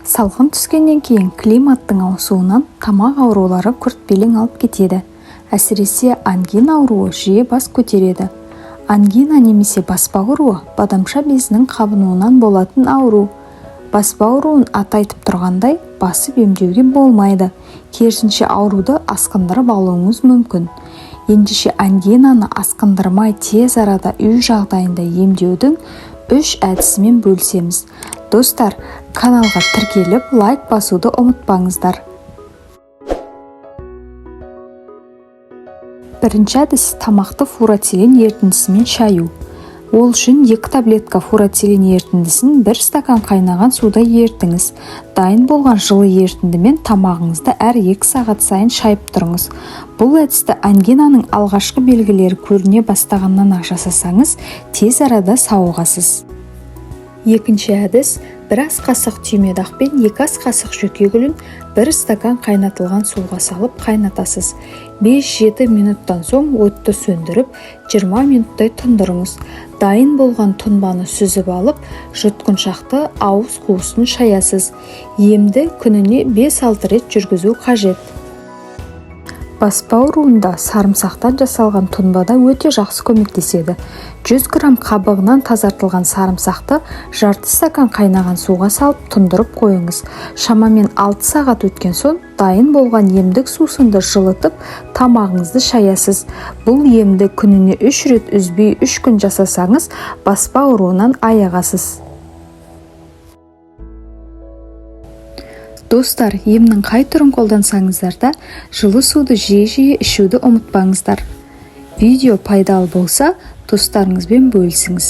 Салқын түскеннен кейін климаттың ауысуынан тамақ аурулары күрт белең алып кетеді. Әсіресе ангина ауруы жиі бас көтереді. Ангина немесе баспа ауруы бадамша безінің қабынуынан болатын ауру. Баспа ауруын аты айтып тұрғандай, басып емдеуге болмайды. Керісінше ауруды асқындырып алуыңыз мүмкін. Ендеше ангинаны асқындырмай тез арада үй жағдайында емдеудің 3 әдісімен бөлісеміз. Достар, каналға тіркеліп, лайк басуды ұмытпаңыздар. Бірінші әдіс тамақты фурацилин ерітіндісімен шаю. Ол үшін 2 таблетка фурацилин ерітіндісін 1 стакан қайнаған суда ерітіңіз. Дайын болған жылы ерітіндімен тамағыңызды әр 2 сағат сайын шайып тұрыңыз. Бұл әдісті ангинаның алғашқы белгілері көріне бастағаннан жасасаңыз, тез арада сауығасыз. Екінші әдіс, 1 ас қасық түймедақ пен 2 ас қасық жөкегүлін 1 стакан қайнатылған суға салып қайнатасыз. 5-7 минуттан соң отты сөндіріп, 20 минуттай тұндырыңыз. Дайын болған тұнбаны сүзіп алып, жұтқыншақты ауыз қуысын шаясыз. Емді күніне 5-6 рет жүргізу қажет. Баспа ауруында сарымсақтан жасалған тұнбада өте жақсы көмектеседі. 100 грамм қабығынан тазартылған сарымсақты жарты стакан қайнаған суға салып тұндырып қойыңыз. Шамамен 6 сағат өткен соң дайын болған емдік сусынды жылытып, тамағыңызды шаясыз. Бұл емді күніне 3 рет үзбей 3 күн жасасаңыз, баспа ауруынан айығасыз. Достар, емнің қай түрін қолдансаңыздар да, жылы суды жиі ішуді ұмытпаңыздар. Видео пайдалы болса, достарыңызбен бөлісіңіз.